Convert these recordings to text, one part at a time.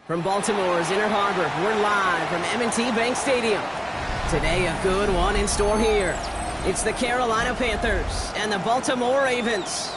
From Baltimore's Inner Harbor, we're live from M&T Bank Stadium. Today, a good one in store here. It's the Carolina Panthers and the Baltimore Ravens.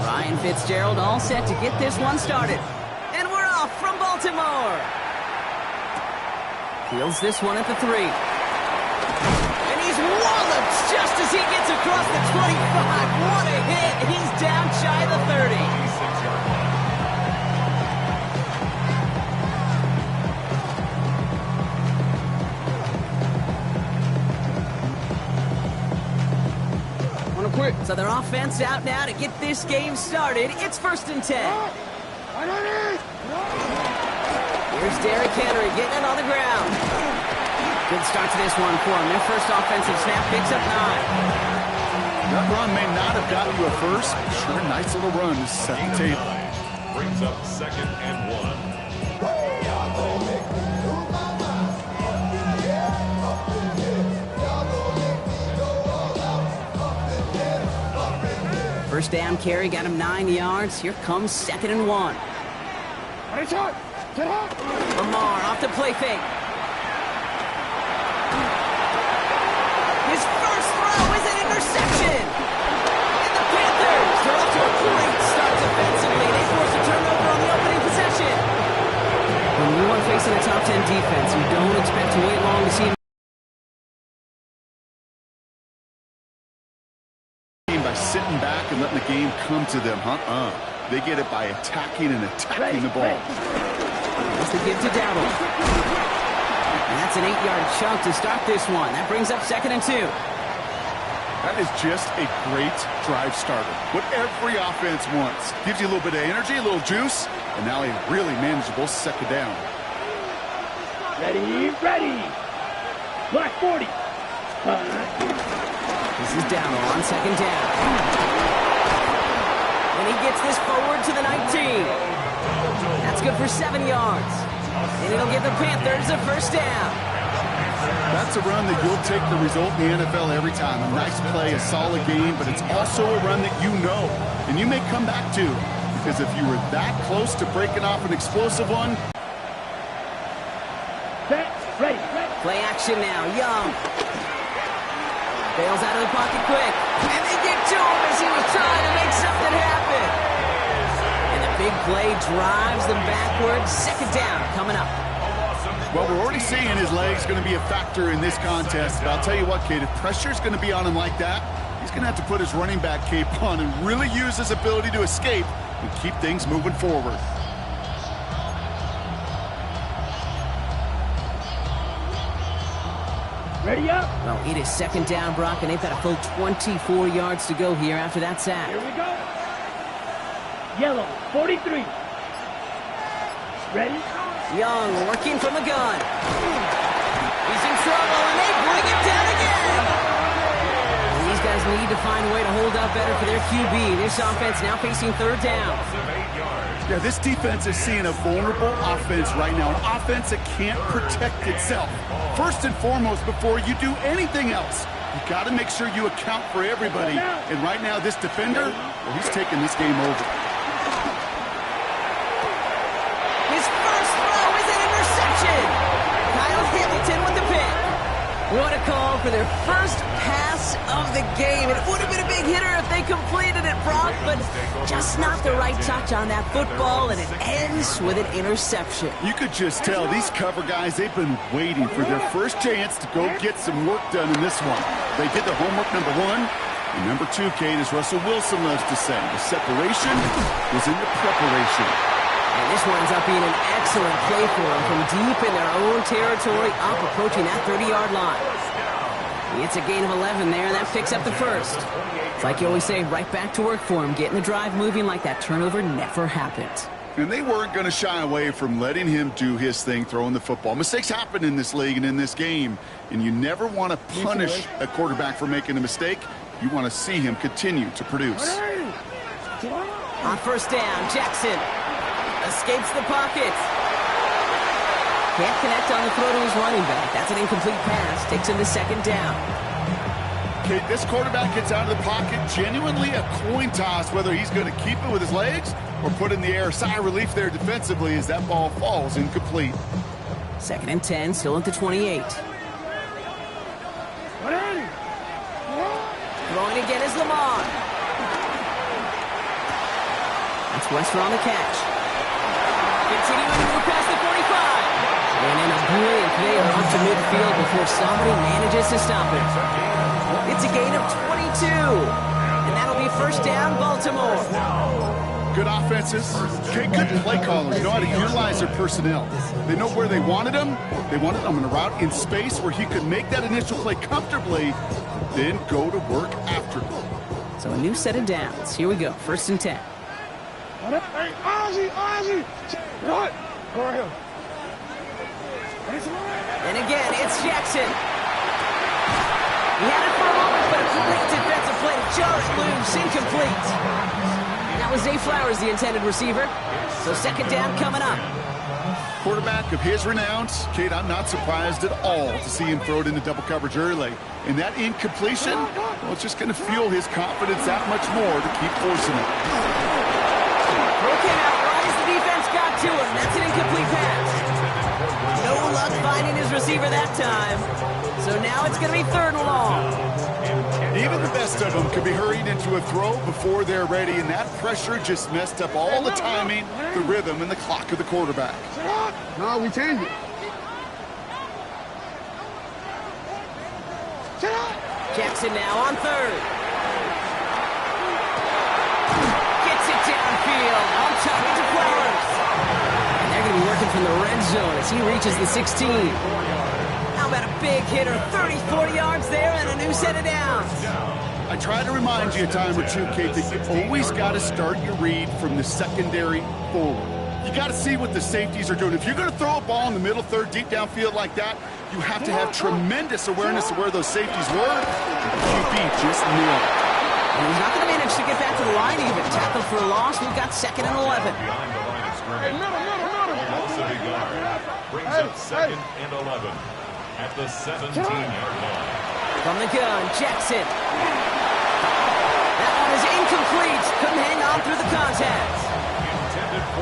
Ryan Fitzgerald all set to get this one started. And we're off from Baltimore. Fields this one at the 3. And he's walloped just as he gets across the 25. What a hit. He's down shy of the 30. So their offense out now to get this game started. It's 1st and 10. Here's Derrick Henry getting it on the ground. Good start to this one for him. Their first offensive snap picks up 9. That run may not have gotten you a first. Sure, nice little run to set the table. Brings up 2nd and 1. First down carry got him 9 yards. Here comes 2nd and 1. Lamar off the play fake. His first throw is an interception. And the Panthers are off to a great start defensively. They force a turnover on the opening possession. When you are facing a top 10 defense, you don't expect to wait long to see him. Sitting back and letting the game come to them, They get it by attacking and attacking the ball. That's the give to Dowdle. And that's an 8-yard chunk to start this one. That brings up 2nd and 2. That is just a great drive starter. What every offense wants. Gives you a little bit of energy, a little juice, and now a really manageable 2nd down. Ready. Black 40. This is Dowdle on 2nd down. And he gets this forward to the 19. That's good for 7 yards. And it'll give the Panthers a 1st down. That's a run that you'll take the result in the NFL every time. A nice play, a solid game, but it's also a run that you know and you may come back to. Because if you were that close to breaking off an explosive one. Ready. Play action now. Young. Bails out of the pocket quick. And they get to him as he was trying to make something happen. And the big play drives them backwards. 2nd down coming up. Well, we're already seeing his legs going to be a factor in this contest. But I'll tell you what, Kate, if pressure's going to be on him like that, he's going to have to put his running back cape on and really use his ability to escape and keep things moving forward. Ready up. Well, it is 2nd down, Brock, and they've got a full 24 yards to go here after that sack. Here we go. Yellow, 43. Ready? Young working from the gun. He's in trouble, and they bring him down again. And these guys need to find a way to hold up better for their QB. This offense now facing 3rd down. Yeah, this defense is seeing a vulnerable offense right now, an offense that can't protect itself. First and foremost, before you do anything else, you got to make sure you account for everybody. And right now, this defender, well, he's taking this game over. His first throw is an interception. Kyle Hamilton with the pick. What a call for their first pass of the game. It would have been a big hitter if they completed it, Brock, but just not the right touch on that football, and it ends with an interception. You could just tell these cover guys, they've been waiting for their first chance to go get some work done in this one. They did the homework, number 1. And number 2, Kate, as Russell Wilson loves to say, the separation was in the preparation. And this winds up being an excellent play for them from deep in their own territory, up approaching that 30-yard line. It's a gain of 11 there, and that picks up the first. It's like you always say, right back to work for him, getting the drive moving like that turnover never happened. And they weren't going to shy away from letting him do his thing, throwing the football. Mistakes happen in this league and in this game, and you never want to punish a quarterback for making a mistake. You want to see him continue to produce. On first down, Jackson escapes the pocket. Can't connect on the throw to his running back. That's an incomplete pass. Takes him to second down. Okay, this quarterback gets out of the pocket. Genuinely a coin toss whether he's going to keep it with his legs or put it in the air. Sigh of relief there defensively as that ball falls incomplete. Second and 10, still at the 28. Throwing again is Lamar. That's Wester on the catch. Continuing to move past the 45. And in a brilliant play out to midfield before somebody manages to stop it. It's a gain of 22. And that'll be first down, Baltimore. Good offenses. Okay, good play callers. They know how to utilize their personnel. They know where they wanted him. They wanted him in a route in space where he could make that initial play comfortably, then go to work after it. So a new set of downs. Here we go, first and 10. Hey, Ozzy! What? Over here. And again, it's Jackson. He had it for a moment, but a great defensive play to jar it loose, incomplete. And that was Zay Flowers, the intended receiver. So second down coming up. Quarterback of his renounce, Kate, I'm not surprised at all to see him throw it into double coverage early. And that incompletion, well, it's just going to fuel his confidence that much more to keep forcing it. Broken out right as the defense got to him. That's an incomplete pass. No luck finding his receiver that time. So now it's going to be third and long. Even the best of them could be hurried into a throw before they're ready, and that pressure just messed up all the timing, the rhythm, and the clock of the quarterback. No, we changed it. Jackson now on third. Gets it downfield. On top to Flowers. And they're going to be working from the red zone as he reaches the 16. How about a big hitter? 30, 40 yards there and a new set of downs. I try to remind you a time or two, Kate, that you always got to start your read from the secondary forward. You got to see what the safeties are doing. If you're going to throw a ball in the middle third, deep downfield like that, you have to have tremendous awareness of where those safeties were. And the QB just nailed it. And he's not going to manage to get back to the line even. Tackled for a loss. We've got second and 11. Behind the line of scrimmage. Loss of a yard. Brings up second and 11 at the 17-yard line. From the gun, Jackson. That one is incomplete. Couldn't hang on through the contact.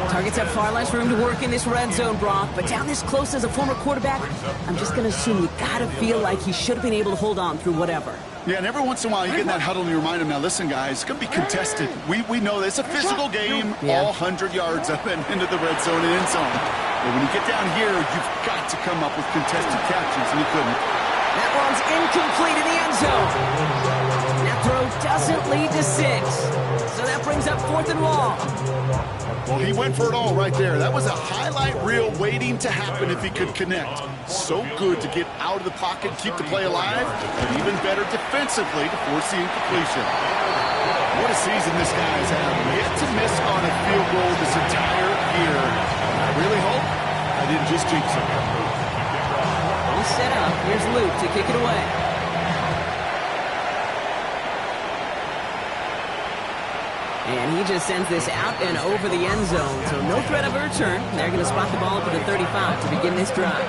Targets have far less room to work in this red zone, Brock, but down this close as a former quarterback, I'm just going to assume you got to feel like he should have been able to hold on through whatever. Yeah, and every once in a while you get in that huddle and you remind him, now listen, guys, it's going to be contested. We know that it's a physical game, all 100 yards up and into the red zone and end zone. But when you get down here, you've got to come up with contested catches, and he couldn't. That one's incomplete in the end zone. That throw doesn't lead to 6. So that brings up fourth and long. Well, he went for it all right there. That was a highlight reel waiting to happen if he could connect. So good to get out of the pocket, keep the play alive, but even better defensively to force the incompletion. What a season this guy has had. Yet to miss on a field goal this entire year. I really hope I didn't just jinx him. He's set up. Here's Luke to kick it away. And he just sends this out and over the end zone. So no threat of a return. They're going to spot the ball up at the 35 to begin this drive.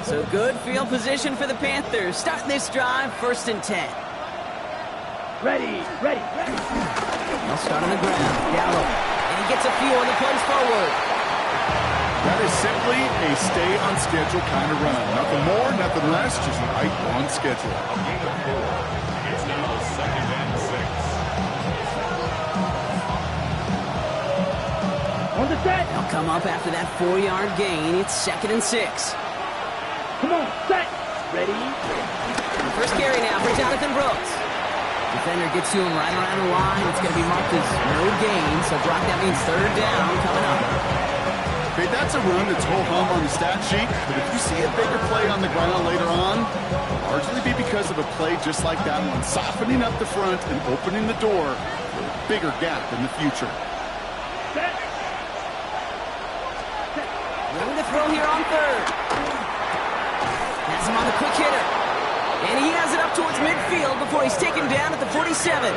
So good field position for the Panthers. Starting this drive, first and 10. Ready. They'll start on the ground. Gallup. And he gets a few on the plays forward. That is simply a stay on schedule kind of run. Nothing more, nothing less, just right on schedule. It's now second and 6. On the set. They'll come up after that 4-yard gain. It's second and 6. Come on, set. Ready. First carry now for Jonathan Brooks. Defender gets to him right around the line. It's going to be marked as no gain. So, Brock, that means third down coming up. Okay, that's a run that's ho-hum on the stat sheet. But if you see a bigger play on the ground later on, it'll largely be because of a play just like that one, softening up the front and opening the door for a bigger gap in the future. Ready to throw here on third. Has him on the quick hitter. And he has it up towards midfield before he's taken down at the 47.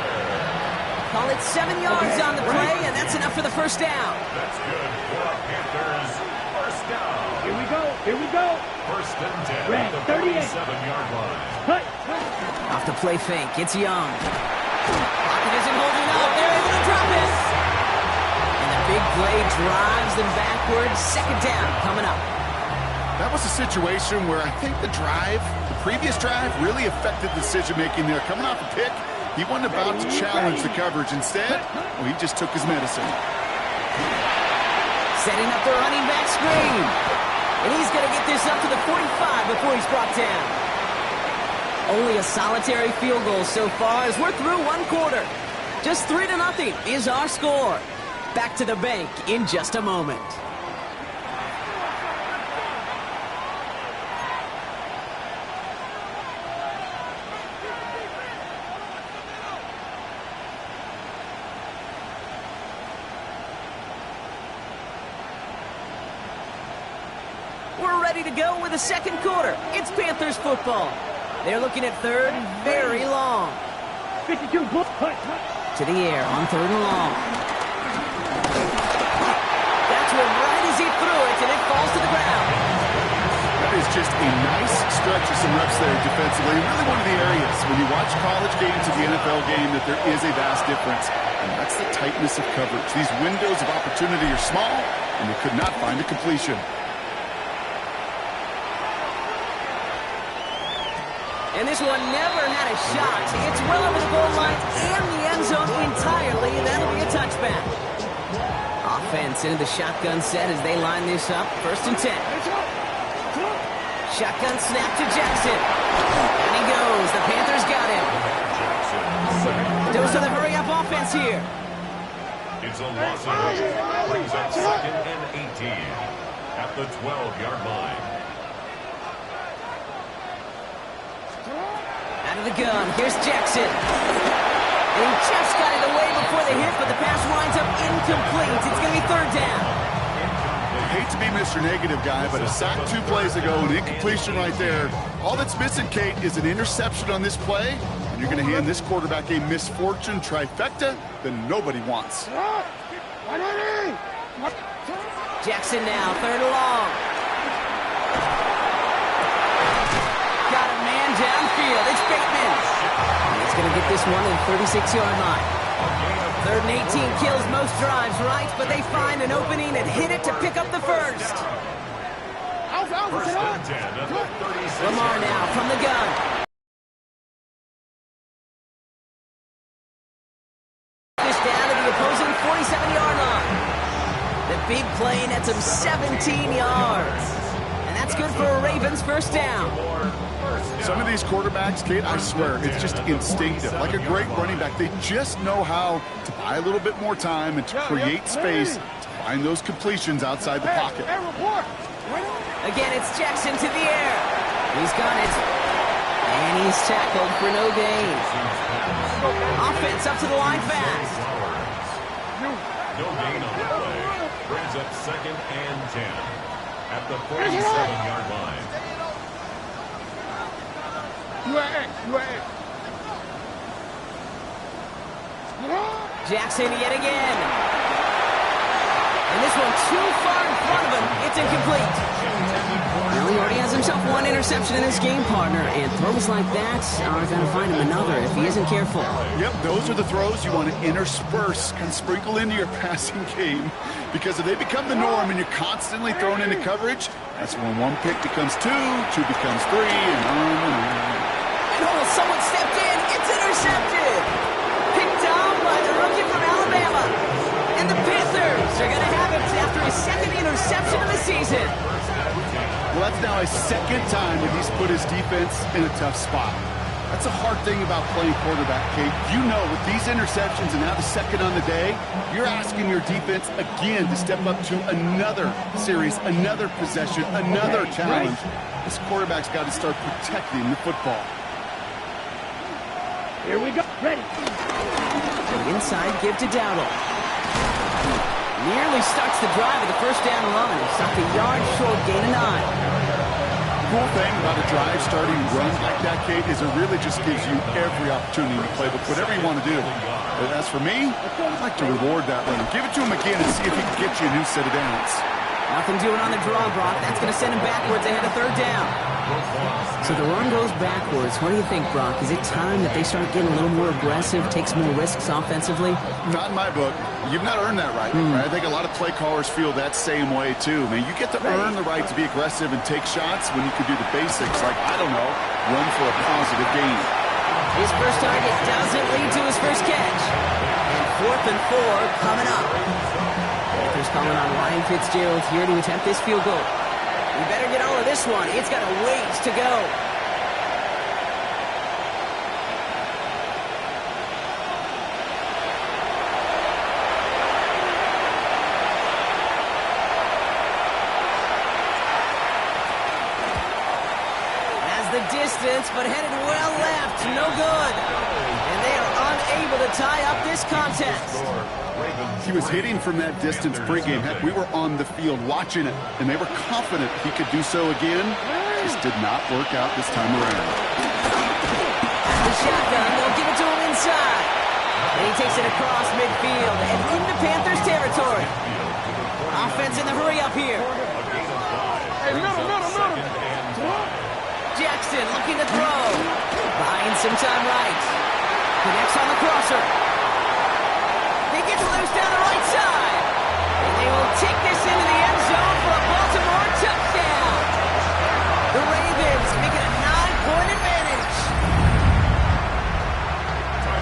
Call it 7 yards on the play, and that's enough for the first down. That's good for the Panthers. First down. Here we go. Here we go. First and 10 Red, at the 38. 47-yard line. Cut. Off the play fake. It's Young. Pocket isn't holding up. They're able to drop it. And the big play drives them backwards. Second down coming up. That was a situation where I think the previous drive, really affected the decision-making there. Coming off a pick, he wasn't about to challenge the coverage. Instead, he just took his medicine. Setting up the running back screen. And he's going to get this up to the 45 before he's brought down. Only a solitary field goal so far as we're through one quarter. Just 3-0 is our score. Back to the bank in just a moment. We're ready to go with the second quarter. It's Panthers football. They're looking at third and very long. 52, cut. To the air on third and long. That's where right as he threw it, and it falls to the ground. That is just a nice stretch of some reps there defensively. Really one of the areas when you watch college games to the NFL game that there is a vast difference. And that's the tightness of coverage. These windows of opportunity are small, and they could not find a completion. And this one never had a shot. It's well over the goal line and the end zone entirely, and that'll be a touchback. Offense into the shotgun set as they line this up. First and 10. Shotgun snap to Jackson. And he goes. The Panthers got him. Dose of the hurry-up offense here. It's a loss of 8. Brings up second and 18 at the 12-yard line. Out of the gun, here's Jackson. And he just got it away before the hit, but the pass winds up incomplete. It's going to be third down. I hate to be Mr. Negative guy, but a sack 2 plays ago, an incompletion right there. All that's missing, Kate, is an interception on this play, and you're going to hand this quarterback a misfortune trifecta that nobody wants. Jackson now, third and long. Got a man downfield. It's Bateman. And he's going to get this one at the 36-yard line. Third and 18 kills most drives, right? But they find an opening and hit it to pick up the first. First and 10 at the 36. Lamar now from the gun. This down to the opposing 47-yard line. The big play nets him 17 yards. And that's good for a Ravens first down. Some of these quarterbacks, Kate, I swear, it's just instinctive. Like a great running back, they just know how to buy a little bit more time and to create space to find those completions outside the pocket. Again, it's Jackson to the air. He's got it. And he's tackled for no gain. Offense up to the line fast. No gain on the play. Brings up second and 10 at the 47-yard line. Jackson yet again. And this one too far in front of him. It's incomplete. Well, he already has himself one interception in this game, partner. And throws like that are going to find him another if he isn't careful. Yep, those are the throws you want to intersperse, kind of sprinkle into your passing game. Because if they become the norm and you're constantly thrown into coverage, that's when one pick becomes 2 becomes 3, and on and on. Oh, someone stepped in. It's intercepted. Picked off by the rookie from Alabama. And the Panthers are going to have it after his second interception of the season. Well, that's now a second time that he's put his defense in a tough spot. That's a hard thing about playing quarterback, Kate. You know, with these interceptions and now the second on the day, you're asking your defense again to step up to another series, another possession, another challenge. This quarterback's got to start protecting the football. Here we go. Ready. The inside give to Dowdle. Nearly starts the drive at the first down line. Stopped a yard short, gain of 9. The cool thing about a drive starting run like that, Kate, is it really just gives you every opportunity to play with whatever you want to do. But as for me, I'd like to reward that run. Give it to him again and see if he can get you a new set of downs. Nothing doing on the draw, Brock. That's going to send him backwards ahead of third down. So the run goes backwards. What do you think, Brock? Is it time that they start getting a little more aggressive, take some more risks offensively? Not in my book. You've not earned that right. I think a lot of play callers feel that same way, too. Man, you get to earn the right to be aggressive and take shots when you can do the basics, like, I don't know, run for a positive gain. His first target doesn't lead to his first catch. And 4th and 4 coming up. Panthers calling on Ryan Fitzgerald here to attempt this field goal. We better get all of this one. It's got a ways to go. Has the distance, but headed well left. No good. And they are unable to tie up this contest. He was hitting from that distance pregame. Heck, we were on the field watching it, and they were confident he could do so again. Just did not work out this time around. The shotgun, they'll give it to him inside. And he takes it across midfield and into Panthers territory. Offense in the hurry up here. Jackson looking to throw. Buying some time right. Connects on the crosser. He gets loose down the right side. And they will take this into the end zone for a Baltimore touchdown. The Ravens making a 9-point advantage.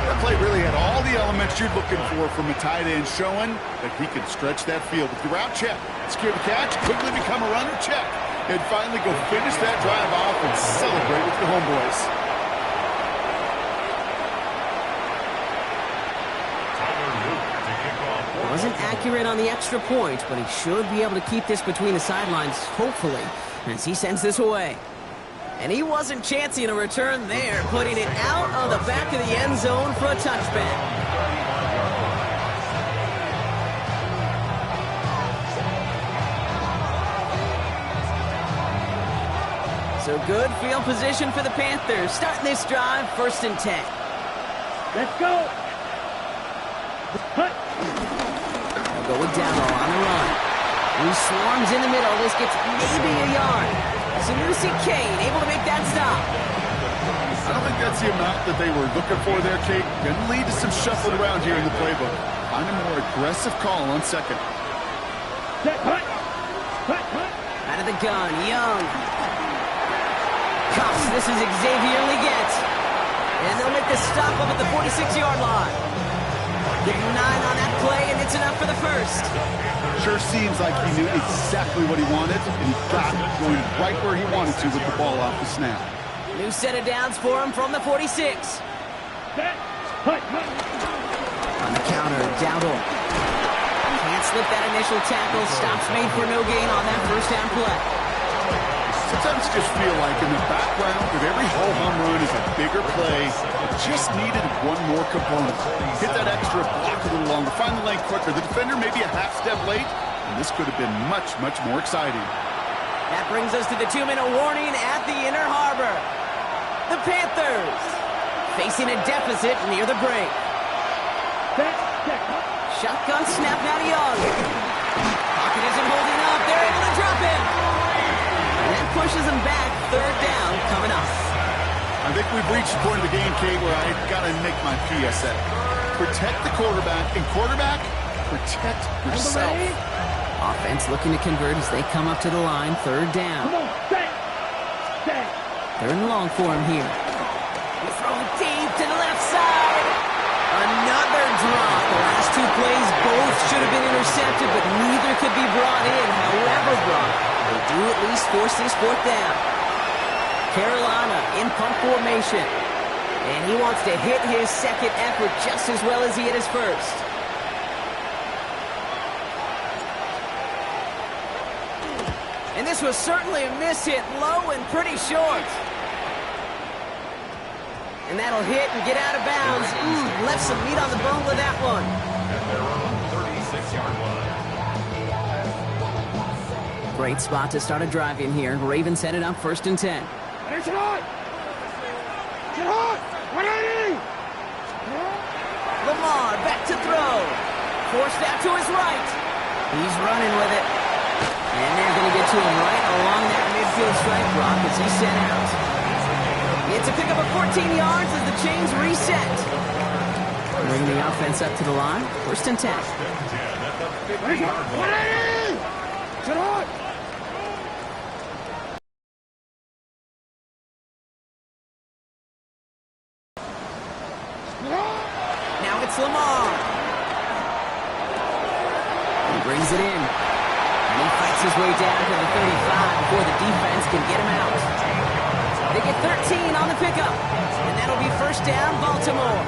That play really had all the elements you're looking for from a tight end, showing that he can stretch that field with the route check. Secure the catch, quickly become a runner check, and finally go finish that drive off and celebrate with the homeboys. Wasn't accurate on the extra point, but he should be able to keep this between the sidelines, hopefully, as he sends this away. And he wasn't chancing a return there, putting it out of the back of the end zone for a touchback. So good field position for the Panthers. Starting this drive, 1st and 10. Let's go. Hut. Go with Dowdle on the run. He swarms in the middle. This gets maybe a yard. Sanusi Kane able to make that stop. I don't think that's the amount that they were looking for there, Kate. Going to lead to some shuffling around here in the playbook. Find a more aggressive call on 2nd. Hut. Hut. Hut. Out of the gun, Young. Cuffs, this is Xavier Leggett. And they'll make the stop up at the 46-yard line. Get 9 on that play, and it's enough for the first. Sure seems like he knew exactly what he wanted, and he got it going right where he wanted to with the ball off the snap. New set of downs for him from the 46. Hut. Hut. On the counter, Dowdle. Can't slip that initial tackle. Stops made for no gain on that first down play. Sometimes you just feel like in the background of every ho-hum run is a bigger play. It just needed one more component. Hit that extra block a little longer, find the lane quicker. The defender maybe a half step late, and this could have been much, much more exciting. That brings us to the 2-minute warning at the inner harbor. The Panthers facing a deficit near the break. Shotgun snap now to Young. Pocket isn't holding up. They're able to drop him. And that pushes him back. 3rd down coming up. I think we've reached the point of the game, Kate, where I've got to make my PSA. Protect the quarterback, and quarterback, protect yourself. Offense looking to convert as they come up to the line. 3rd down. Come on, stay. 3rd and long for him here. We throw it deep to the left side. Another drop. The last 2 plays both should have been intercepted, but neither could be brought in. However, Brock, they do at least force this 4th down. Carolina in punt formation. And he wants to hit his second effort just as well as he hit his first. And this was certainly a miss hit, low and pretty short. And that'll hit and get out of bounds. Left some meat on the bone with that one. At their own 36-yard line. Great spot to start a drive in here. Ravens headed up 1st and 10. Get hot! Get hot! 180! Lamar back to throw. Forced out to his right. He's running with it. And they're going to get to him right along that midfield stripe block as he's sent out. It's a pickup of 14 yards as the chains reset. Bring the offense up to the line. 1st and 10. 1st and 10 at the 50-yard line. 180! Get hot! Now it's Lamar. He brings it in. And he fights his way down to the 35 before the defense can get him out. They get 13 on the pickup. And that'll be 1st down, Baltimore.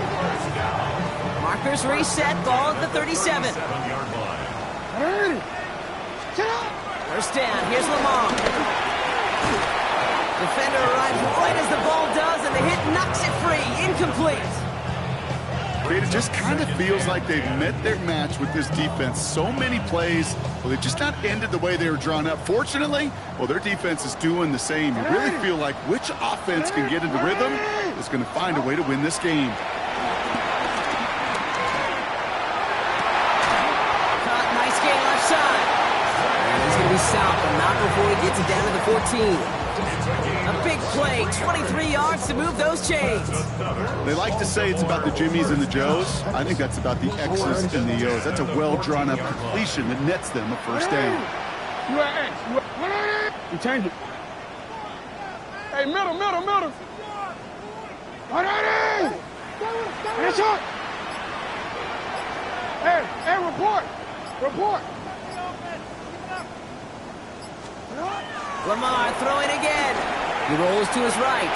Markers reset, ball at the 37. 7-yard line. 180! Get hot! 1st down, here's Lamar. Defender arrives right as the ball does, and the hit knocks it free. Incomplete. It just kind of feels like they've met their match with this defense. So many plays, well, they've just not ended the way they were drawn up. Fortunately, well, their defense is doing the same. You really feel like which offense can get into rhythm is going to find a way to win this game. Caught, nice gain left side. And he's going to be stopped, but not before he gets it down to the 14. A big play, 23 yards to move those chains. They like to say it's about the Jimmies and the Joes. I think that's about the X's and the O's. That's a well-drawn-up completion that nets them a 1st down. You are X. You change it. Hey, middle. 180! Hands up! Hey, report! Lamar throwing again. He rolls to his right.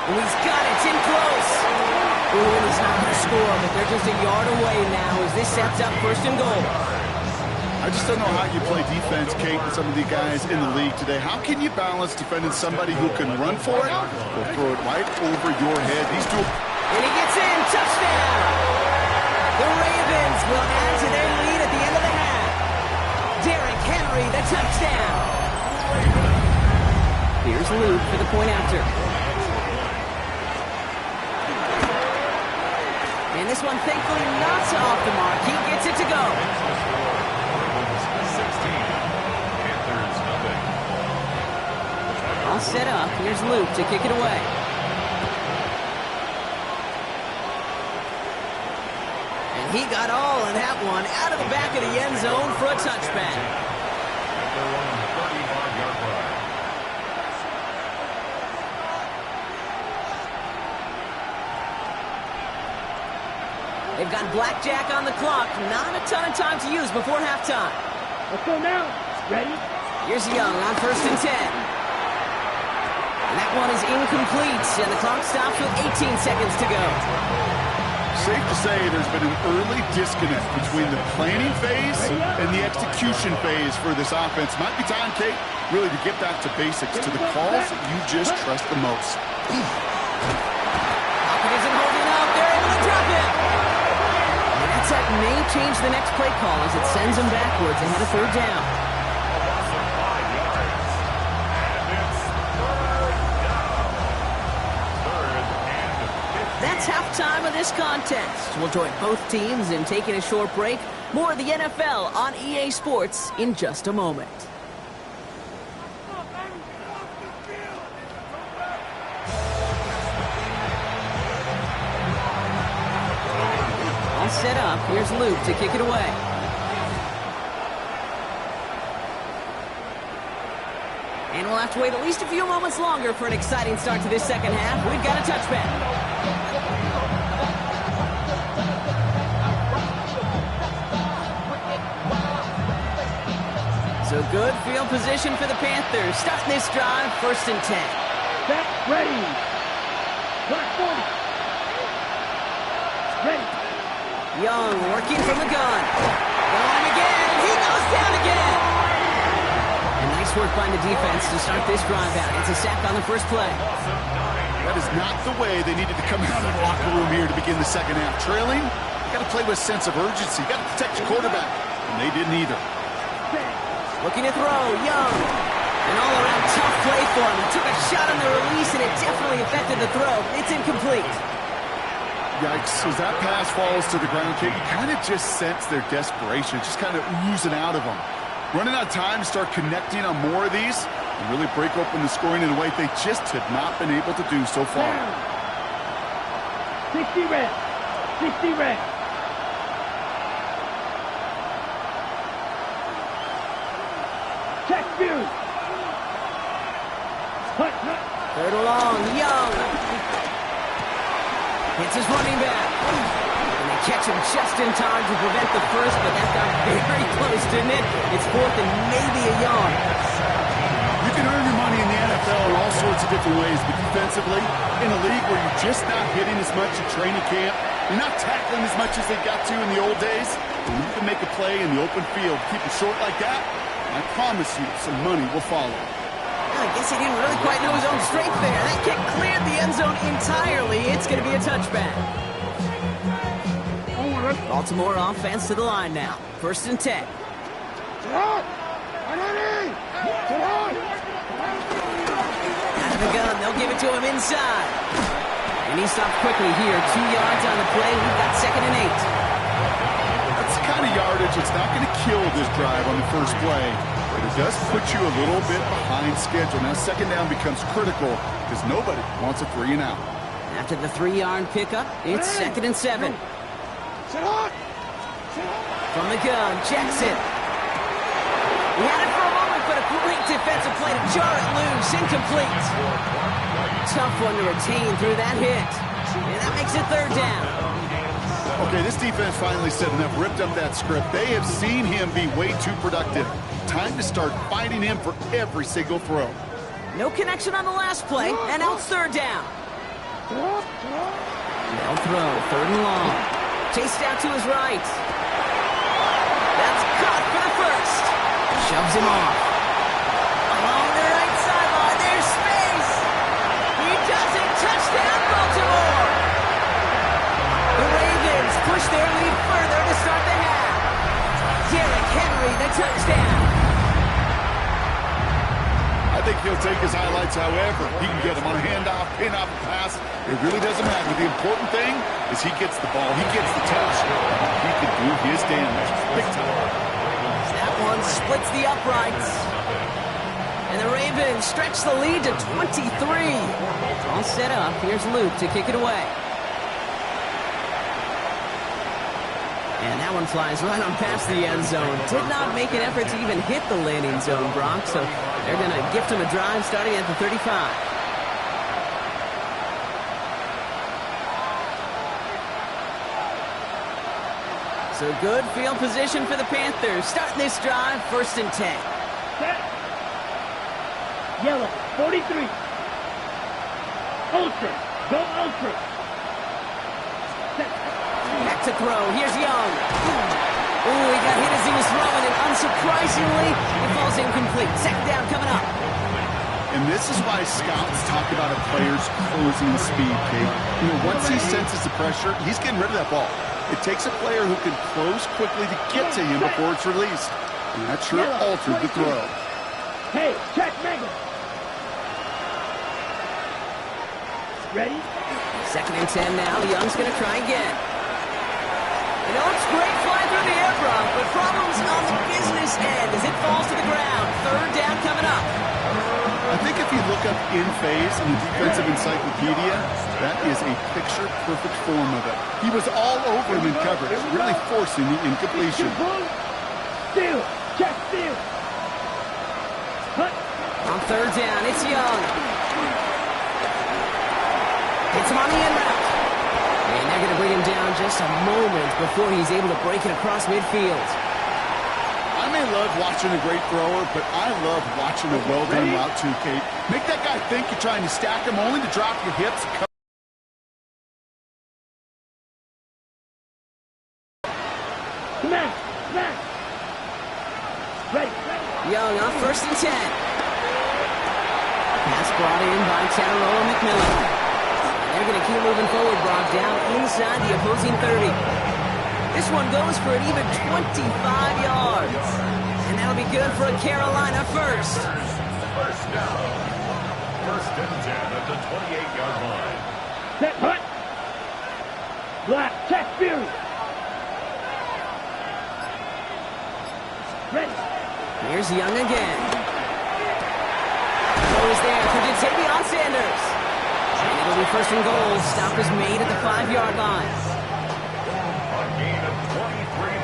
And he's got it. It's in close. Ooh, and he's not going to score, but they're just a yard away now as this sets up 1st and goal. I just don't know how you play defense, Kate, with some of the guys in the league today. How can you balance defending somebody who can run for it or throw it right over your head? These two... And he gets in. Touchdown. The Ravens will add to their lead at the end of the half. Derrick Henry, the touchdown. Here's Luke for the point after. And this one thankfully not off the mark. He gets it to go. 16. Panthers nothing. All set up. Here's Luke to kick it away. And he got all in that one out of the back of the end zone for a touchback. At their own 35-yard line. They've got blackjack on the clock. Not a ton of time to use before halftime. Let's go now. Ready? Here's Young on 1st and 10. And that one is incomplete, and the clock stops with 18 seconds to go. Safe to say there's been an early disconnect between the planning phase and the execution phase for this offense. Might be time, Kate, really to get back to basics, to the calls you just trust the most. Hopkins isn't holding up. They're able to drop it. And that sack may change the next play call as it sends them backwards ahead of 3rd down. That's halftime of this contest. We'll join both teams in taking a short break. More of the NFL on EA Sports in just a moment. All set up. Here's Luke to kick it away. And we'll have to wait at least a few moments longer for an exciting start to this second half. We've got a touchback. So good field position for the Panthers. Starting this drive, 1st and 10. Set, ready. Black 40. Ready. Young working from the gun. Going him again. He goes down again. And nice work by the defense to start this drive out. It's a sack on the first play. That is not the way they needed to come out of the locker room here to begin the second half. Trailing, you got to play with a sense of urgency. You got to protect your quarterback. And they didn't either. Looking to throw, Young. An all-around tough play for him. He took a shot on the release, and it definitely affected the throw. It's incomplete. Yikes. As that pass falls to the ground, Kate, you kind of just sense their desperation, just kind of oozing out of them. Running out of time to start connecting on more of these and really break open the scoring in a way they just have not been able to do so far. 60 red. 60 red. Check view. Third and long, Young. Hits his running back. And they catch him just in time to prevent the first, but that got very close, didn't it? It's fourth and maybe a yard. You can earn your money in the NFL in all sorts of different ways, but defensively, in a league where you're just not hitting as much in training camp, you're not tackling as much as they got to in the old days, and you can make a play in the open field, keep it short like that, I promise you some money will follow. I guess he didn't really quite know his own strength there. That kick cleared the end zone entirely. It's going to be a touchback. Baltimore offense to the line now. First and 10. Out of the gun, they'll give it to him inside. And he stopped quickly here. 2 yards on the play. We've got second and 8. That's the kind of yardage that's not going to kill this drive on the first play. But it does put you a little bit behind schedule. Now second down becomes critical because nobody wants a 3 and out. After the 3-yard pickup, it's second and 7. From the gun, Jackson. He had it for a moment, but a great defensive play to jar it loose. Incomplete. Tough one to retain through that hit. And that makes it third down. Okay, this defense finally said enough, ripped up that script. They have seen him be way too productive. Time to start fighting him for every single throw. No connection on the last play, and now it's third down. They'll throw, third and long. Chased out to his right. That's caught for the first. Shoves him off. Along the right sideline, there's space. He does it. Touchdown, Baltimore. The Ravens push their lead further to start the half. Derrick Henry, the touchdown. I think he'll take his highlights however he can get them on a handoff, pin-off, pass. It really doesn't matter. The important thing is he gets the ball. He gets the touch. He can do his damage. Big time. That one splits the uprights. And the Ravens stretch the lead to 23. All set up. Here's Luke to kick it away. And that one flies right on past the end zone. Did not make an effort to even hit the landing zone, Brock. So they're going to gift him a drive starting at the 35. So good field position for the Panthers. Starting this drive, first and 10. Set. Yellow, 43. Ultra. Go Ultra. Set. Back to throw. Here's Young. Ooh, he got hit as he was throwing, and unsurprisingly, it falls incomplete. Second down coming up. And this is why scouts talk about a player's closing speed, Kate. You know, once he senses the pressure, he's getting rid of that ball. It takes a player who can close quickly to get to him before it's released. And that sure altered the throw. Hey, check Mega. Ready? Second and 10 now. Young's going to try again. You know, it's great flying through the air, Brock, but problems on the business end as it falls to the ground. Third down coming up. I think if you look up in phase in the defensive encyclopedia, that is a picture-perfect form of it. He was all over him in coverage, really forcing the incompletion. Steal. Check steal. On third down, it's Young. Hits him on the in route. And they're going to bring him down just a moment before he's able to break it across midfield. I may love watching a great thrower, but I love watching a well-done route too, Kate. Make that guy think you're trying to stack him only to drop your hips. brought in by Tataroa McMillan. They're going to keep moving forward, Brock, down inside the opposing 30. This one goes for an even 25 yards. And that'll be good for a Carolina first. First down. First and 10 at the 28-yard line. Set, hut. Black, check, Fury. Ready. Here's Young again. Throw is there for Jatavion Sanders. And it'll be first and goal. Stop is made at the 5-yard line. A gain of 23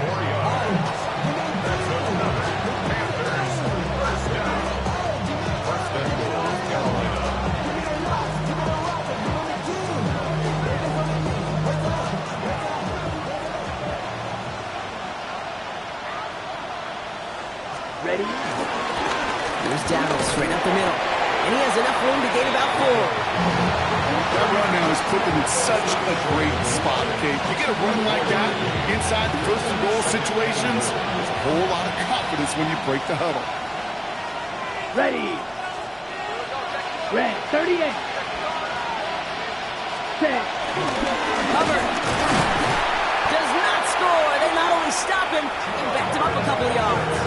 more yards. That's another Panthers first down. First and goal, Carolina. Ready. Here's Dowdle straight up the middle. And he has enough room to gain about 4. That run now has put them in such a great spot, okay? You get a run like that inside the first and goal situations, there's a whole lot of confidence when you break the huddle. Ready. Red, 38. Set. Hubbard does not score. They not only stop him, they backed him up a couple of yards.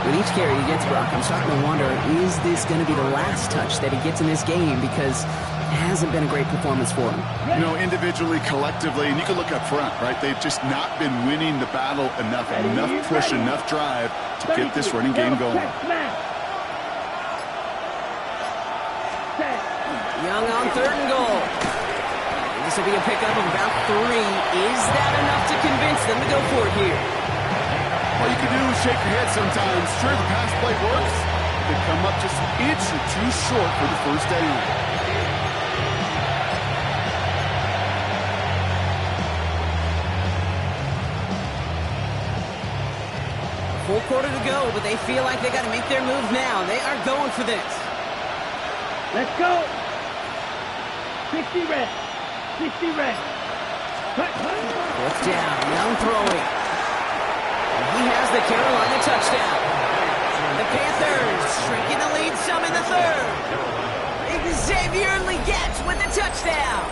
With each carry he gets, Brock, I'm starting to wonder, is this going to be the last touch that he gets in this game? Because it hasn't been a great performance for him. You know, individually, collectively, and you can look up front, right? They've just not been winning the battle enough push, enough drive to get this running game going. Young on 3rd and goal. This will be a pickup of about 3. Is that enough to convince them to go for it here? All you can do is shake your head sometimes. Sure, the pass play works. They come up just an inch or 2 short for the first down. Full quarter to go, but they feel like they got to make their move now. They are going for this. Let's go. 60 red. 60 red. Fourth down, Young throwing. And he has the Carolina touchdown. The Panthers shrinking the lead some in the 3rd. Xavier Legette with the touchdown.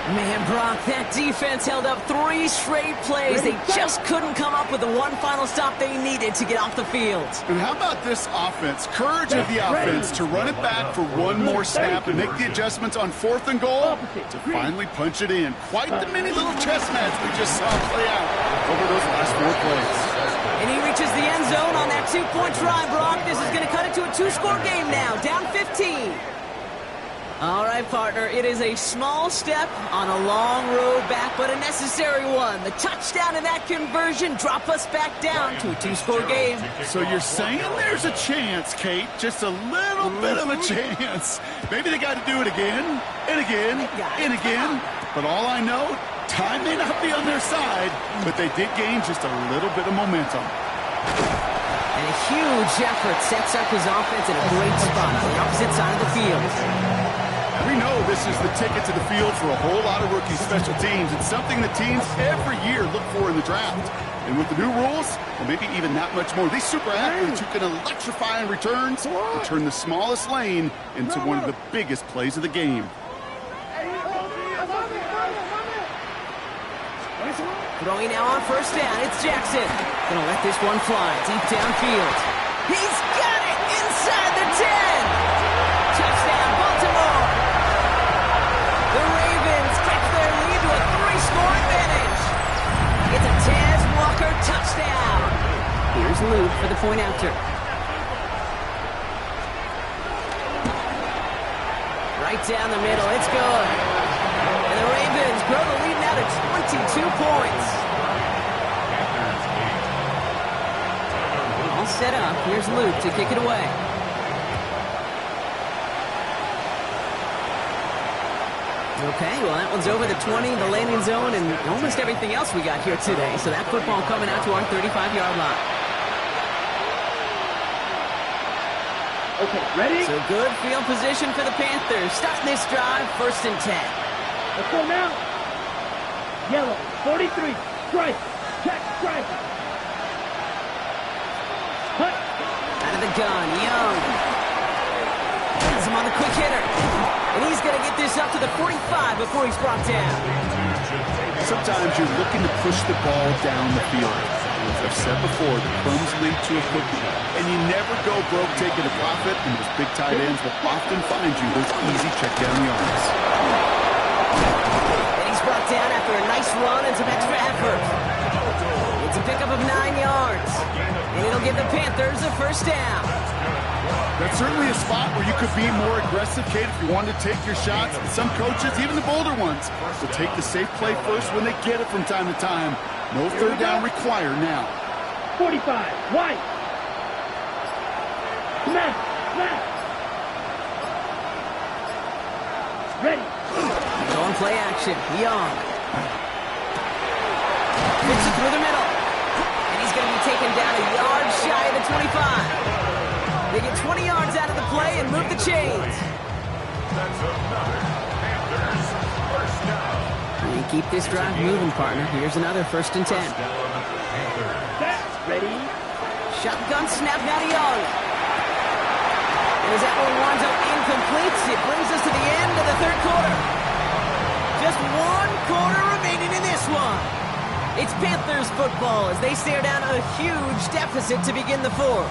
Man, Brock, that defense held up 3 straight plays. They just couldn't come up with the one final stop they needed to get off the field. And how about this offense? Courage of the offense to run it back for one more snap and make the adjustments on 4th and goal to finally punch it in. Quite the mini little chess match we just saw play out over those last 4 plays. And he reaches the end zone on that 2-point try, Brock. This is going to cut it to a 2-score game now, down 15. All right, partner, it is a small step on a long road back, but a necessary one. The touchdown and that conversion drop us back down to a 2-score game. So you're saying there's a chance, Kate, just a little bit of a chance. Maybe they got to do it again, and again, and again. But all I know, time may not be on their side, but they did gain just a little bit of momentum. And a huge effort sets up his offense in a great spot on the opposite side of the field. We know this is the ticket to the field for a whole lot of rookie special teams. It's something that teams every year look for in the draft. And with the new rules, well, maybe even that much more. These super athletes who can electrify in returns and turn the smallest lane into one of the biggest plays of the game. Throwing now on first down, it's Jackson. Gonna let this one fly deep downfield. He's got it inside the 10. Touchdown, Baltimore. The Ravens catch their lead to a 3-score advantage. It's a Tez Walker touchdown. Here's Luke for the point after. Right down the middle, it's good. And the Ravens grow the lead now to 22 points. All set up. Here's Luke to kick it away. Okay, well, that one's over the 20, the landing zone, and almost everything else we got here today. So that football coming out to our 35-yard line. Okay, ready? So good field position for the Panthers. Starting this drive, 1st and 10. Let's go now. Yellow, 43, strike, check, strike. Hut. Out of the gun, Young. quick hitter. And he's going to get this up to the 45 before he's brought down. Sometimes you're looking to push the ball down the field. As I've said before, the crumbs lead to a cookie. And you never go broke taking a profit, and those big tight ends will often find you those easy check down yards. And he's brought down after a nice run and some extra effort. It's a pickup of 9 yards. And it'll give the Panthers a first down. That's certainly a spot where you could be more aggressive, Kate, if you wanted to take your shots. And some coaches, even the bolder ones, will take the safe play first when they get it from time to time. No third down required now. 45, wide. Snap, snap. Ready. Going play action. Young. Fits it through the middle. And he's going to be taken down a yard shy of the 25. They get 20 yards out of the play and move the chains. That's another Panthers first down. You keep this drive moving, partner. Here's another 1st and 10. Ready. Shotgun snap now to Young. And as that one winds up incomplete, it brings us to the end of the 3rd quarter. Just 1 quarter remaining in this one. It's Panthers football as they stare down a huge deficit to begin the 4th.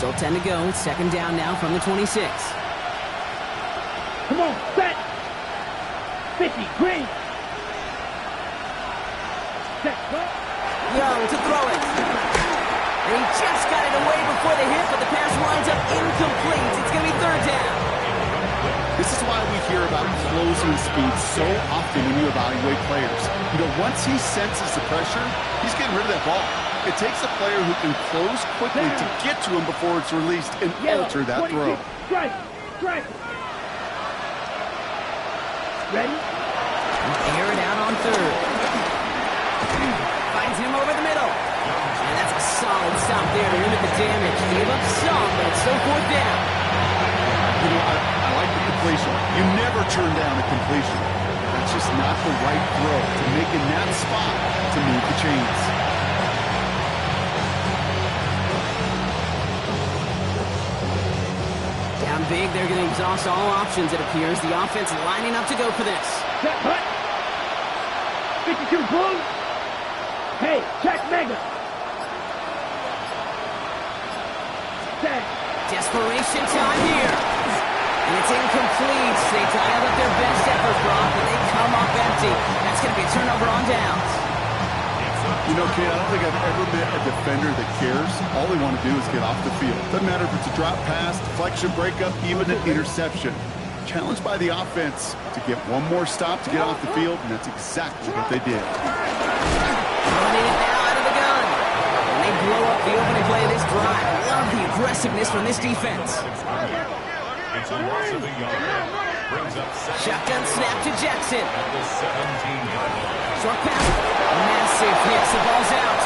Still 10 to go. 2nd down now from the 26. Come on, set. 50, green. Set, go. Young to throw it. And he just got it away before the hit, but the pass winds up incomplete. It's going to be 3rd down. This is why we hear about closing speed so often when you evaluate players. You know, once he senses the pressure, he's getting rid of that ball. It takes a player who can close quickly to get to him before it's released and alter that throw. Strike, strike. Ready? Air it out on 3rd. Finds him over the middle. And that's a solid stop there to limit the damage. Gave up some, but it's still 4th down. You know, I like the completion. You never turn down a completion. That's just not the right throw to make in that spot to move the chains. Down big, they're going to exhaust all options, it appears. The offense lining up to go for this. Set, hut. 52, boom. Hey, check mega. Set. Desperation time here. And it's incomplete. They dialed up their best effort, Brock, and they come up empty. That's going to be a turnover on downs. You know, Kate, I don't think I've ever met a defender that cares. All they want to do is get off the field. Doesn't matter if it's a drop pass, deflection, breakup, even an interception. Challenged by the offense to get one more stop to get off the field, and that's exactly what they did. Running it now out of the gun. And they blow up the opening play of this drive. I love the aggressiveness from this defense. It's a loss of a yard. Brings up 2nd. Shotgun snap to Jackson. At the 17-yard line. Short pass. Massive hit. The ball's out.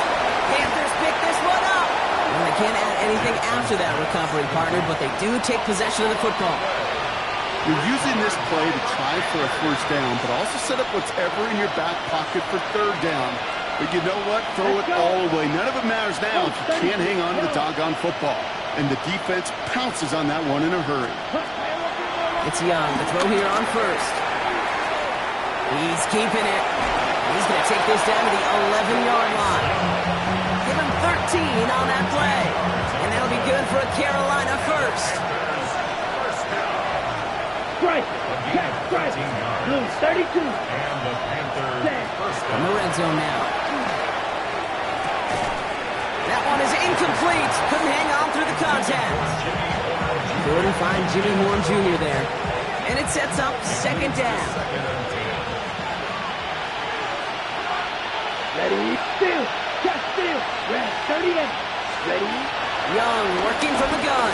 Panthers pick this one up. Well, they can't add anything after that recovery, partner, but they do take possession of the football. You're using this play to try for a 1st down, but also set up whatever in your back pocket for 3rd down. But you know what? Throw it all away. None of it matters now if you can't hang on to the doggone football. And the defense pounces on that one in a hurry. It's Young to throw here on 1st. He's keeping it. He's going to take this down to the 11-yard line. Give him 13 on that play. And that'll be good for a Carolina 1st. Strike, check, strike. Lose 32. And the Panthers first From the red zone now. That one is incomplete. Couldn't hang on through the contact. Couldn't find Jimmy Horn Jr. there. And it sets up 2nd down. Ready, still, just still. Red 38. Ready. Young working from the gun.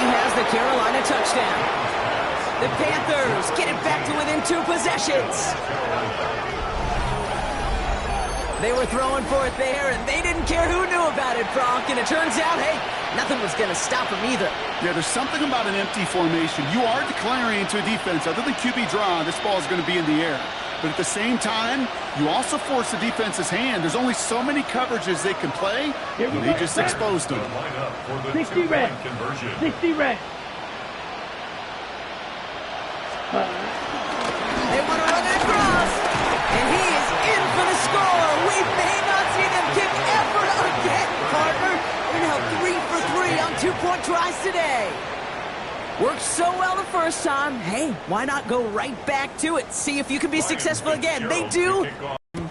He has the Carolina touchdown. The Panthers get it back to within 2 possessions. They were throwing for it there, and they didn't care who knew about it, Brock. And it turns out, hey, nothing was going to stop them either. Yeah, there's something about an empty formation. You are declaring into a defense. Other than QB draw, this ball is going to be in the air. But at the same time, you also force the defense's hand. There's only so many coverages they can play, and they just exposed them. 60 red. 60 red. They want to run it across, and he is in for the score. We may not see them give effort again, partner. They're now 3 for 3 on 2-point tries today. Worked so well the first time. Hey, why not go right back to it? See if you can be successful again. They do.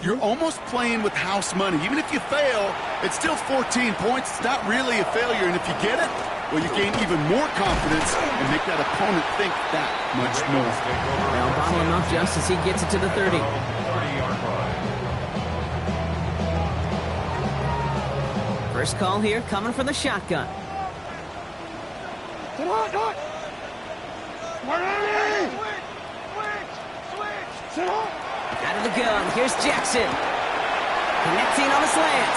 You're almost playing with house money. Even if you fail, it's still 14 points. It's not really a failure, and if you get it, well, you gain even more confidence and make that opponent think that much more. They'll bottle him up just as he gets it to the 30. 30-yard line. First call here coming from the shotgun. Out of the gun, here's Jackson. Connecting on the slant.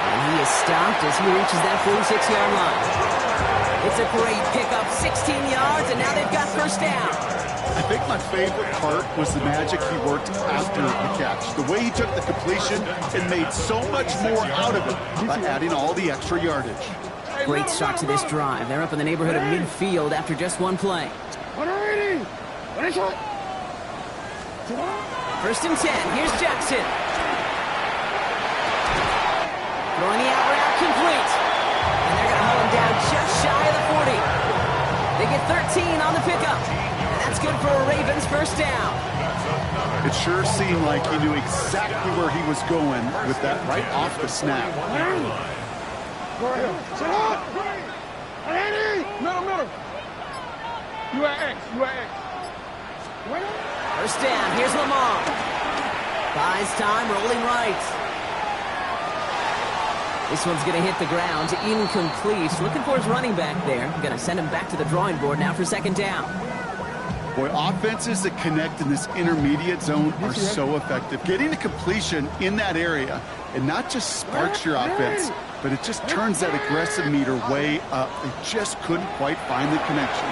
And he is stopped as he reaches that 46-yard line. It's a great pickup, 16 yards, and now they've got first down. I think my favorite part was the magic he worked after the catch. The way he took the completion and made so much more out of it by adding all the extra yardage. Great start to this drive. They're up in the neighborhood of midfield after just one play. First and 10. Here's Jackson. Throwing the out route complete. And they're going to hold him down just shy of the 40. They get 13 on the pickup. And that's good for a Ravens first down. It sure seemed like he knew exactly where he was going with that right off the snap. Middle. You are X. First down, here's Lamar. Buys time, rolling right. This one's going to hit the ground, incomplete. Looking for his running back there. Going to send him back to the drawing board now for second down. Boy, offenses that connect in this intermediate zone are so effective. Getting a completion in that area, and not just sparks your offense, but it just turns that aggressive meter way up. They just couldn't quite find the connection.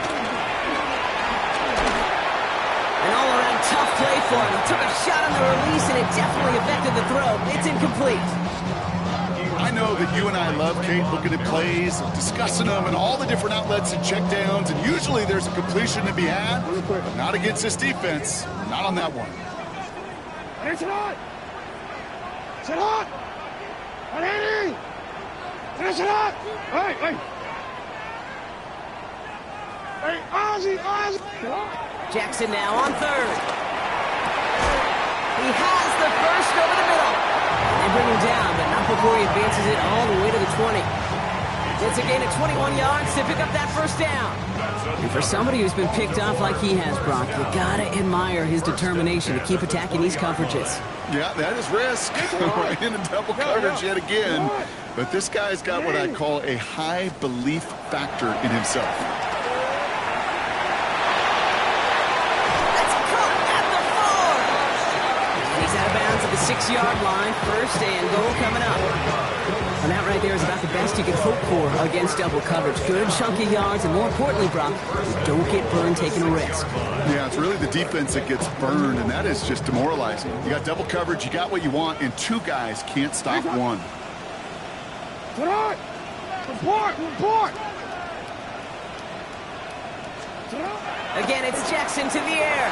An all-around tough play for him. He took a shot on the release, and it definitely affected the throw. It's incomplete. I know that you and I love, Kate, looking at plays, discussing them, and all the different outlets and checkdowns, and usually there's a completion to be had, but not against this defense. Not on that one. Hey. Hey, Ozzy. Jackson now on third. He has the first over the middle. They bring him down, but not before he advances it all the way to the 20. It's a gain of 21 yards to pick up that first down. And for somebody who's been picked off like he has, Brock, you gotta admire his determination to keep attacking these coverages. Yeah, that is risk. Right into double coverage yet again. But this guy's got what I call a high belief factor in himself. That's caught at the 4. He's out of bounds at the 6-yard line. First and goal coming up. And that right there is about the best you can hope for against double coverage. Good chunky yards, and more importantly, Brock, you don't get burned taking a risk. Yeah, it's really the defense that gets burned, and that is just demoralizing. You got double coverage, you got what you want, and two guys can't stop one. Report! Again, it's Jackson to the air.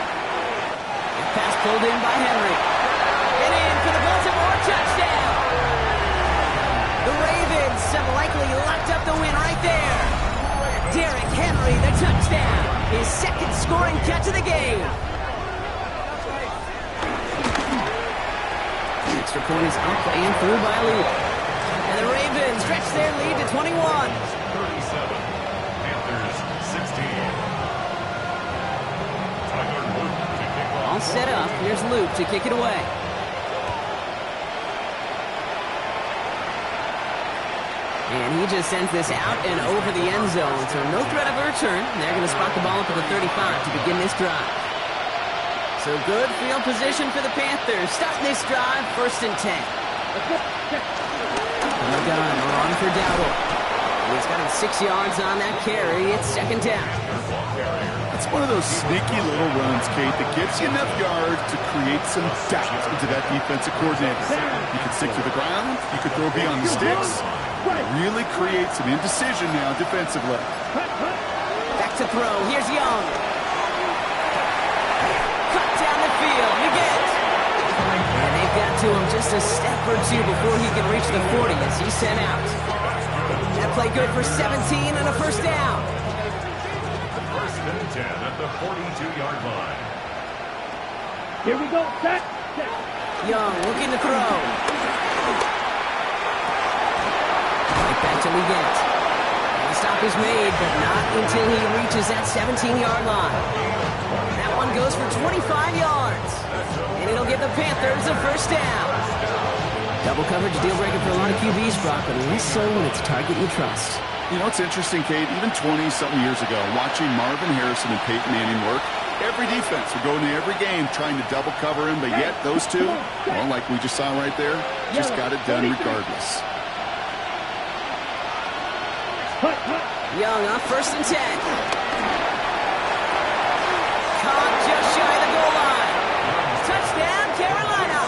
Pass pulled in by Henry. And in for the Baltimore touchdown. The Ravens have likely locked up the win right there. Derrick Henry, the touchdown. His second scoring catch of the game. Extra point is up and through by Lou. And the Ravens stretch their lead to 21. 37. Panthers 16. Tyler Luke to kick off. All set up. Here's Luke to kick it away. And he just sends this out and over the end zone. So no threat of a return. They're going to spot the ball up at the 35 to begin this drive. So good field position for the Panthers. Starting this drive, first and 10. On the gun, we're on for Dowdle. He's got him 6 yards on that carry. It's second down. It's one of those sneaky little runs, Kate, that gets you enough yards to create some doubt into that defensive coordinator. You can stick to the ground, you can throw beyond the sticks, really create some indecision now defensively. Back to throw. Here's Young. Cut down the field. You get. And they've got to him just a step or two before he can reach the 40 as he's sent out. That play good for 17 and a first down. First and 10 at the 42-yard line. Here we go. Set. Young looking to throw. Right back to Leggett. The stop is made, but not until he reaches that 17-yard line. That one goes for 25 yards. And it'll give the Panthers a first down. Double coverage deal breaker for a lot of QBs, Brock, but less so when it's a target you trust. You know, it's interesting, Kate, even 20-something years ago, watching Marvin Harrison and Peyton Manning work, every defense would go into every game trying to double cover him, but yet those two, well, like we just saw right there, just got it done regardless. Young off first and 10. Caught just shy of the goal line. Touchdown, Carolina.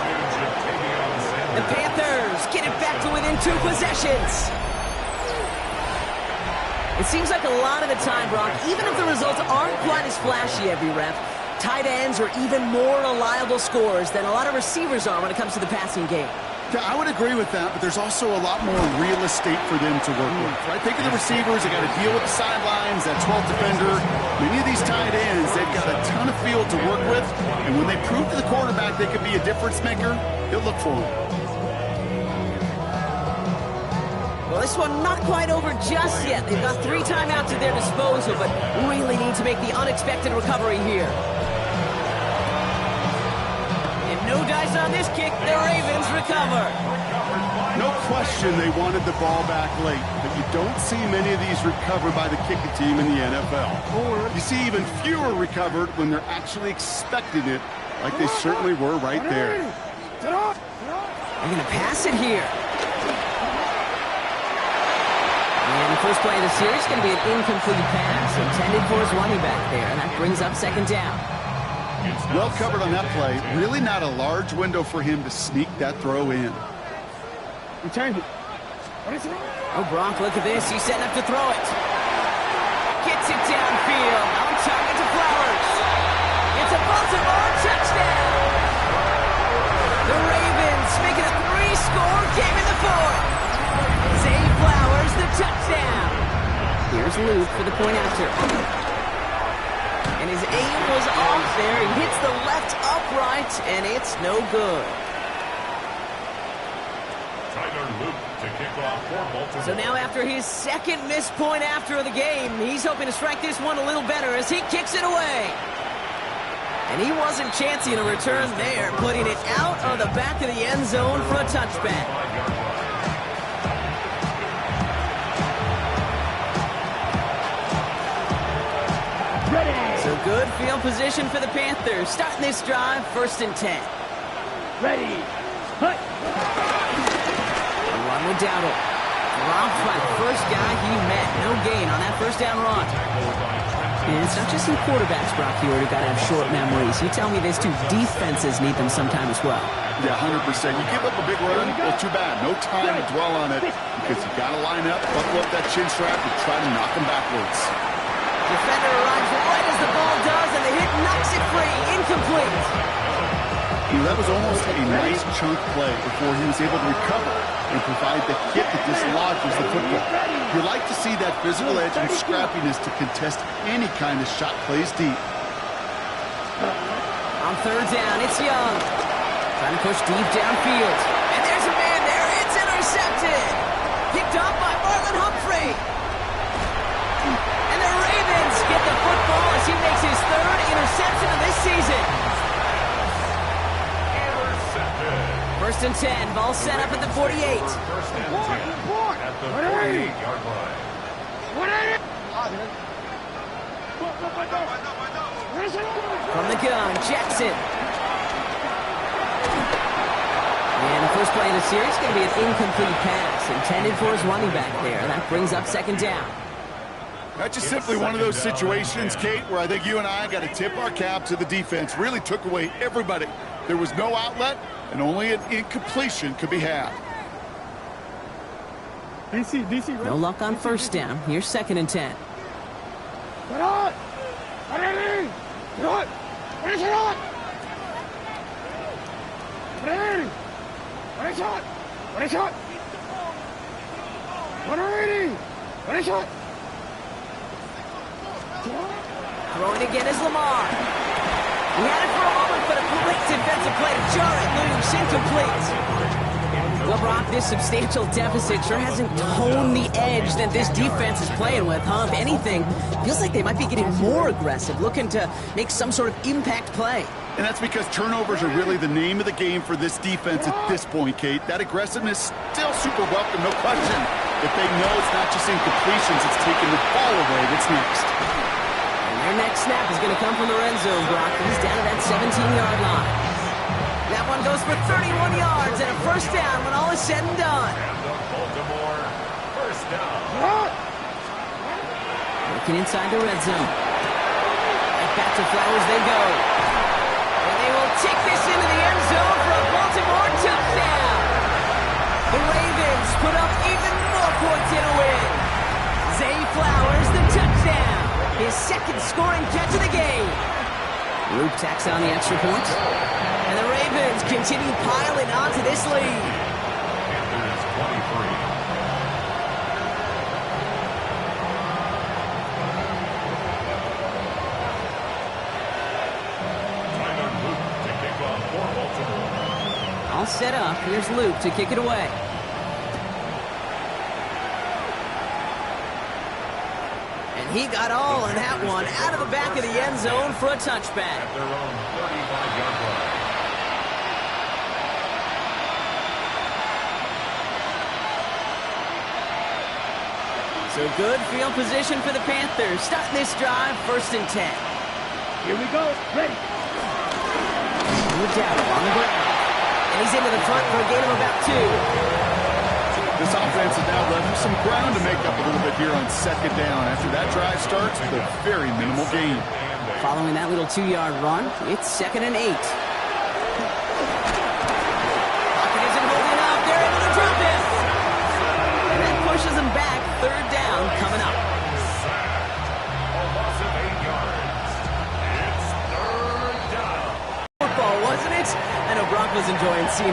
The Panthers get it back to within 2 possessions. It seems like a lot of the time, Brock, even if the results aren't quite as flashy every rep, tight ends are even more reliable scorers than a lot of receivers are when it comes to the passing game. Yeah, I would agree with that, but there's also a lot more real estate for them to work with, right? Think of the receivers. They got to deal with the sidelines, that 12th defender. Many of these tight ends, they've got a ton of field to work with, and when they prove to the quarterback they can be a difference maker, he'll look for them. Well, this one not quite over just yet. They've got 3 timeouts at their disposal, but really need to make the unexpected recovery here. And no dice on this kick. The Ravens recover. No question they wanted the ball back late, but you don't see many of these recovered by the kicking team in the NFL. You see even fewer recovered when they're actually expecting it, like they certainly were right there. They're going to pass it here. And the first play of the series is going to be an incomplete pass intended for his running back there, and that brings up second down. Well covered on that play. Really not a large window for him to sneak that throw in. Return it. Oh, Brock, look at this. He's setting up to throw it. Gets it downfield. On target to Flowers. It's a Baltimore touchdown. The Ravens making a 3-score game in the 4th. Zay Flowers, the touchdown. Here's Luke for the point after. And his aim was off there. He hits the left upright, and it's no good. To kick off for Baltimore. So now after his second missed point after the game, he's hoping to strike this one a little better as he kicks it away. And he wasn't chancing a return there, putting it out of the back of the end zone for a touchback. So good field position for the Panthers. Starting this drive, 1st and 10. Ready. Hut. Run with Dowdle. Dropped by the first guy he met. No gain on that first down run. And it's not just some quarterbacks, Brock, here who got to have short memories. You tell me these two defenses need them sometime as well. Yeah, 100%. You give up a big run, well, too bad. No time to dwell on it because you got to line up, buckle up that chin strap, and try to knock them backwards. Defender arrives right as the ball does, and the hit knocks it free. Incomplete. You know, that was almost a nice chunk play before he was able to recover and provide the hit that dislodges the football. You like to see that physical edge and scrappiness to contest any kind of shot plays deep. On 3rd down, it's Young. Trying to push deep downfield. And there's a man there. It's intercepted. Picked up by Marlon Humphrey. And the Ravens get the football as he makes his 3rd interception of this season. 1st and 10. Ball set up at the 48. 1st and 10 at the 48-yard line. From the gun, Jackson. And the first play of the series is going to be an incomplete pass intended for his running back there. That brings up second down. That's just simply one of those situations, Kate, where I think you and I got to tip our cap to the defense. Really took away everybody. There was no outlet, and only an incompletion could be had. DC. No luck on first down. Here's 2nd and 10. Throwing again is Lamar. He had it for a moment, but a great defensive play to jar it loose, incomplete. Well, Brock, this substantial deficit sure hasn't toned the edge that this defense is playing with, huh? If anything, feels like they might be getting more aggressive, looking to make some sort of impact play. And that's because turnovers are really the name of the game for this defense at this point, Kate. That aggressiveness still super welcome, no question. If they know it's not just incompletions, it's taking the ball away that's next. And their next snap is going to come from the red zone, Brock. He's down to that 17-yard line. That one goes for 31 yards and a first down when all is said and done. And the Baltimore first down. Working inside the red zone. Right back to Flowers they go. And they will take this into the end zone for a Baltimore touchdown. The Ravens put up even more points in a win. Zay Flowers, the touchdown. His 2nd scoring catch of the game. Luke tacks on the extra point. And the Ravens continue piling onto this lead. Panthers 23. Tyler Luke to kick off for Baltimore. All set up. Here's Luke to kick it away. And he got all on that one out of the back of the end zone for a touchback. At their own 35-yard line. So good field position for the Panthers. Starting this drive, 1st and 10. Here we go. Ready. Dowd on the ground. And he's into the front for a gain of about 2. This offense has now left him some ground to make up a little bit here on 2nd down. After that drive starts with a very minimal gain. Following that little 2-yard run, it's 2nd and 8. Pocket isn't holding up. They're able to drop it. And that pushes them back. 3rd down coming up. A loss of 8 yards. It's 3rd down. Football, wasn't it? I know Brock was enjoying seeing